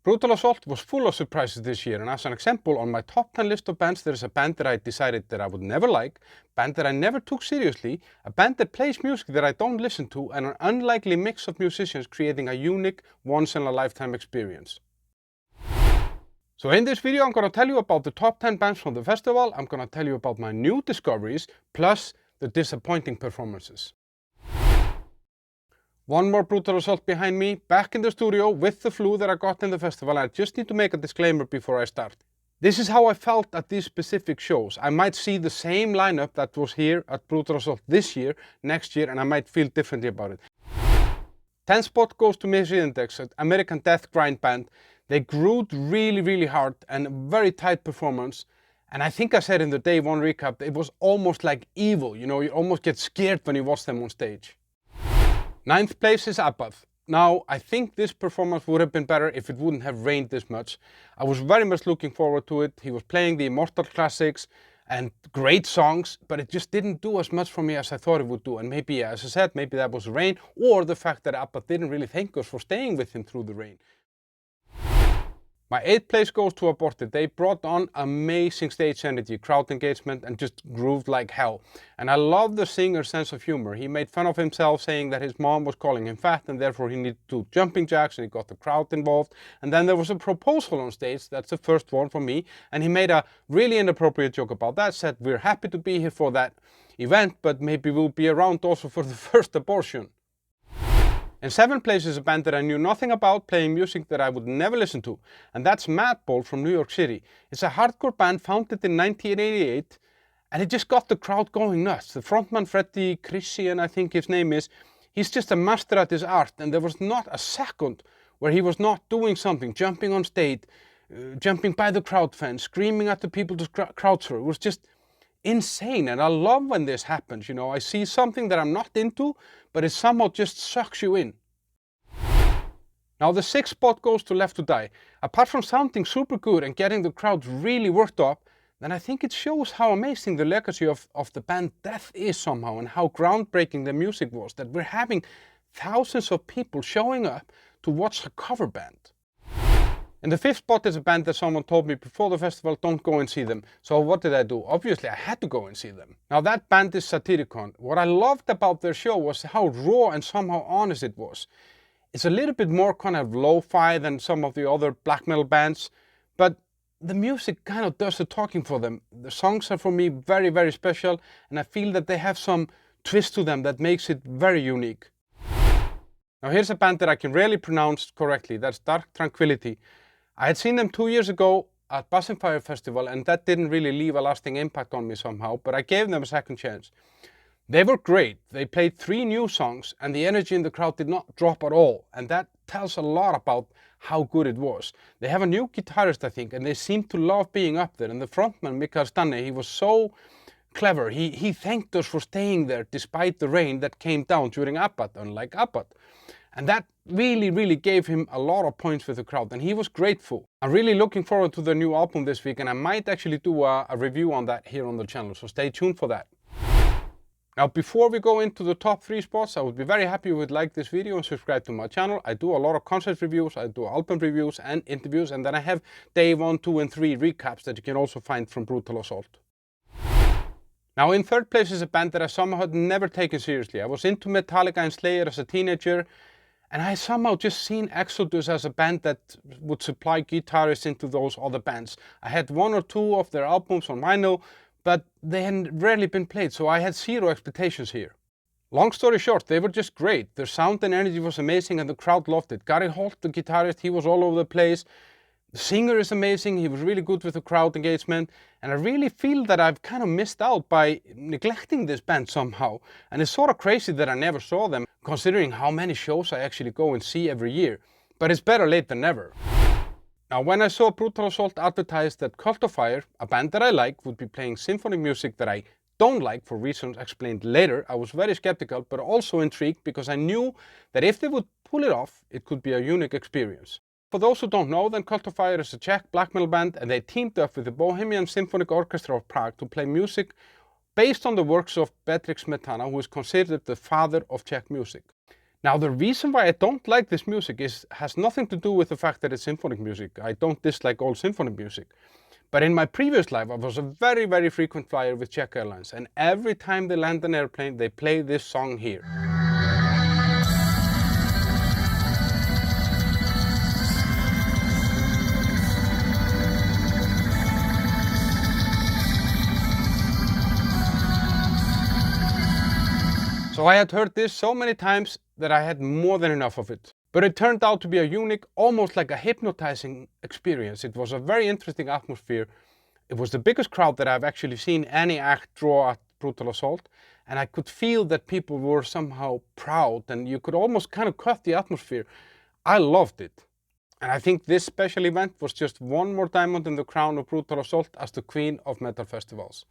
Brutal Assault was full of surprises this year, and as an example, on my top 10 list of bands there is a band that I decided that I would never like, a band that I never took seriously, a band that plays music that I don't listen to, and an unlikely mix of musicians creating a unique, once-in-a-lifetime experience. So in this video I'm going to tell you about the top 10 bands from the festival, I'm going to tell you about my new discoveries, plus the disappointing performances. One more Brutal Assault behind me, back in the studio with the flu that I got in the festival. I just need to make a disclaimer before I start. This is how I felt at these specific shows. I might see the same lineup that was here at Brutal Assault this year, next year, and I might feel differently about it. 10th spot goes to Misery Index, an American death grind band. They growed really hard and a very tight performance. And I think I said in the day one recap, it was almost like evil, you know, you almost get scared when you watch them on stage. 9th place is Abbath. Now, I think this performance would have been better if it wouldn't have rained this much. I was very much looking forward to it. He was playing the Immortal classics and great songs, but it just didn't do as much for me as I thought it would do. And maybe, as I said, maybe that was rain or the fact that Abbath didn't really thank us for staying with him through the rain. My 8th place goes to Aborted. They brought on amazing stage energy, crowd engagement, and just grooved like hell. And I love the singer's sense of humor. He made fun of himself, saying that his mom was calling him fat and therefore he needed to do jumping jacks, and he got the crowd involved. And then there was a proposal on stage, that's the first one for me, and he made a really inappropriate joke about that, said we're happy to be here for that event, but maybe we'll be around also for the first abortion. In 7th place is a band that I knew nothing about, playing music that I would never listen to, and that's Madball from New York City. It's a hardcore band founded in 1988, and it just got the crowd going nuts. The frontman, Freddie Christian, I think his name is, he's just a master at his art, and there was not a second where he was not doing something, jumping on stage, jumping by the crowd fence, screaming at the people to crowd surf. It was just insane, and I love when this happens, you know. I see something that I'm not into, but it somehow just sucks you in. Now the 6th spot goes to Left to Die. Apart from sounding super good and getting the crowd really worked up, then I think it shows how amazing the legacy of the band Death is somehow, and how groundbreaking the music was, that we're having thousands of people showing up to watch a cover band. In the 5th spot is a band that someone told me before the festival, don't go and see them. So what did I do? Obviously I had to go and see them. Now that band is Satyricon. What I loved about their show was how raw and somehow honest it was. It's a little bit more kind of lo-fi than some of the other black metal bands, but the music kind of does the talking for them. The songs are for me very special, and I feel that they have some twist to them that makes it very unique. Now here's a band that I can rarely pronounce correctly. That's Dark Tranquillity. I had seen them 2 years ago at Bass and Fire Festival, and that didn't really leave a lasting impact on me somehow, but I gave them a second chance. They were great. They played 3 new songs, and the energy in the crowd did not drop at all, and that tells a lot about how good it was. They have a new guitarist, I think, and they seem to love being up there, and the frontman, Mikael Stanne, he was so clever. He thanked us for staying there despite the rain that came down during Abbath, unlike Abbath. And that really gave him a lot of points with the crowd, and he was grateful. I'm really looking forward to the new album this week, and I might actually do a review on that here on the channel, so stay tuned for that. Now before we go into the top 3 spots, I would be very happy if you would like this video and subscribe to my channel. I do a lot of concert reviews, I do album reviews and interviews, and then I have day 1, 2 and 3 recaps that you can also find from Brutal Assault. Now in 3rd place is a band that I somehow had never taken seriously. I was into Metallica and Slayer as a teenager, and I somehow just seen Exodus as a band that would supply guitarists into those other bands. I had 1 or 2 of their albums on vinyl, but they had rarely been played, so I had 0 expectations here. Long story short, they were just great. Their sound and energy was amazing, and the crowd loved it. Gary Holt, the guitarist, he was all over the place. The singer is amazing, he was really good with the crowd engagement, and I really feel that I've kind of missed out by neglecting this band somehow. And it's sort of crazy that I never saw them, considering how many shows I actually go and see every year. But it's better late than never. Now when I saw Brutal Assault advertised that Cult of Fire, a band that I like, would be playing symphony music that I don't like for reasons explained later, I was very skeptical but also intrigued, because I knew that if they would pull it off, it could be a unique experience. For those who don't know, then Cult of Fire is a Czech black metal band, and they teamed up with the Bohemian Symphonic Orchestra of Prague to play music based on the works of Bedřich Smetana, who is considered the father of Czech music. Now the reason why I don't like this music has nothing to do with the fact that it's symphonic music. I don't dislike all symphonic music. But in my previous life, I was a very, very frequent flyer with Czech Airlines, and every time they land an airplane, they play this song here. So I had heard this so many times that I had more than enough of it. But it turned out to be a unique, almost like a hypnotizing experience. It was a very interesting atmosphere. It was the biggest crowd that I've actually seen any act draw at Brutal Assault, and I could feel that people were somehow proud, and you could almost kind of cut the atmosphere. I loved it. And I think this special event was just one more diamond in the crown of Brutal Assault as the queen of metal festivals.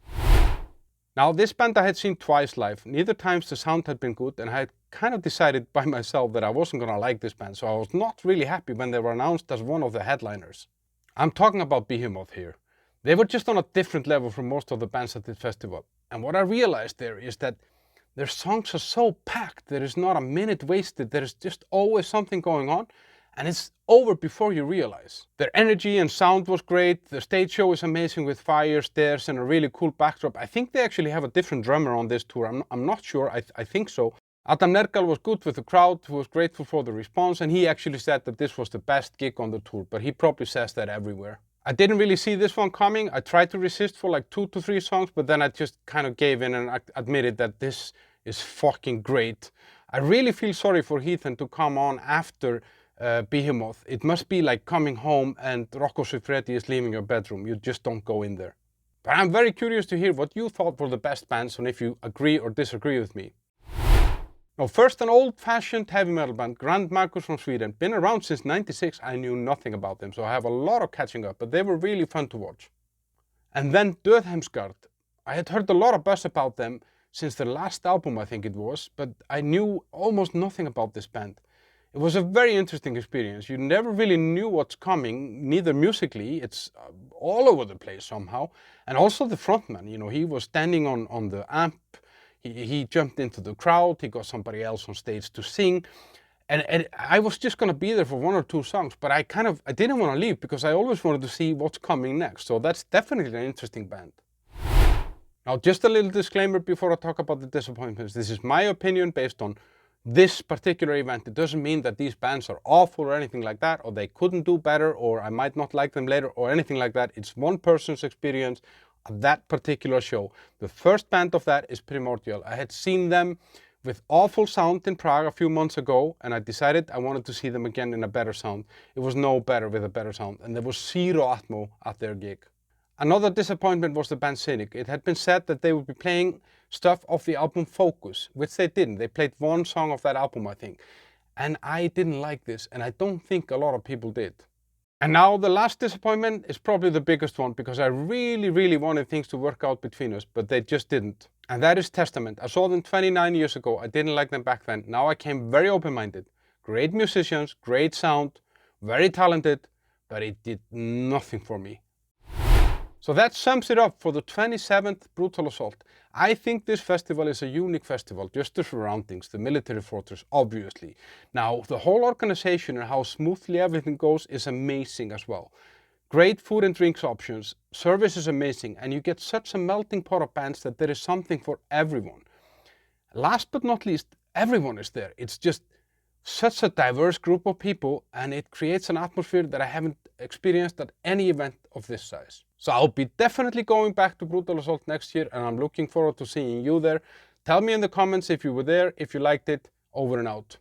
Now this band I had seen twice live. Neither times the sound had been good, and I had kind of decided by myself that I wasn't gonna like this band, so I was not really happy when they were announced as one of the headliners. I'm talking about Behemoth here. They were just on a different level from most of the bands at this festival. And what I realized there is that their songs are so packed, there is not a minute wasted, there is just always something going on, and it's over before you realize. Their energy and sound was great, the stage show is amazing with fire, stairs, and a really cool backdrop. I think they actually have a different drummer on this tour, I'm not sure, I think so. Adam Nergal was good with the crowd, who was grateful for the response, and he actually said that this was the best gig on the tour, but he probably says that everywhere. I didn't really see this one coming. I tried to resist for like 2 to 3 songs, but then I just kind of gave in and admitted that this is fucking great. I really feel sorry for Heathen to come on after Behemoth. It must be like coming home and Rocco Siffredi is leaving your bedroom. You just don't go in there. But I'm very curious to hear what you thought were the best bands and if you agree or disagree with me. Now first, an old-fashioned heavy metal band, Grand Magus from Sweden. Been around since '96, I knew nothing about them, so I have a lot of catching up, but they were really fun to watch. And then Dodhemsgard. I had heard a lot of buzz about them since their last album, I think it was, but I knew almost nothing about this band. It was a very interesting experience. You never really knew what's coming, neither musically, it's all over the place somehow. And also the frontman, you know, he was standing on the amp, he jumped into the crowd, he got somebody else on stage to sing. And I was just gonna be there for 1 or 2 songs, but I didn't want to leave because I always wanted to see what's coming next. So that's definitely an interesting band. Now just a little disclaimer before I talk about the disappointments. This is my opinion based on this particular event. It doesn't mean that these bands are awful or anything like that, or they couldn't do better, or I might not like them later, or anything like that. It's one person's experience at that particular show. The first band of that is Primordial. I had seen them with awful sound in Prague a few months ago, and I decided I wanted to see them again in a better sound. It was no better with a better sound, and there was zero atmo at their gig. Another disappointment was the band Cynic. It had been said that they would be playing stuff off the album Focus, which they didn't. They played 1 song of that album, I think. And I didn't like this, and I don't think a lot of people did. And now the last disappointment is probably the biggest one, because I really, really wanted things to work out between us, but they just didn't. And that is Testament. I saw them 29 years ago. I didn't like them back then. Now I came very open-minded. Great musicians, great sound, very talented, but it did nothing for me. So that sums it up for the 27th Brutal Assault. I think this festival is a unique festival, just the surroundings, the military fortress, obviously. Now, the whole organization and how smoothly everything goes is amazing as well. Great food and drinks options, service is amazing, and you get such a melting pot of bands that there is something for everyone. Last but not least, everyone is there. It's just such a diverse group of people, and it creates an atmosphere that I haven't experienced at any event of this size. So I'll be definitely going back to Brutal Assault next year, and I'm looking forward to seeing you there. Tell me in the comments if you were there, if you liked it. Over and out.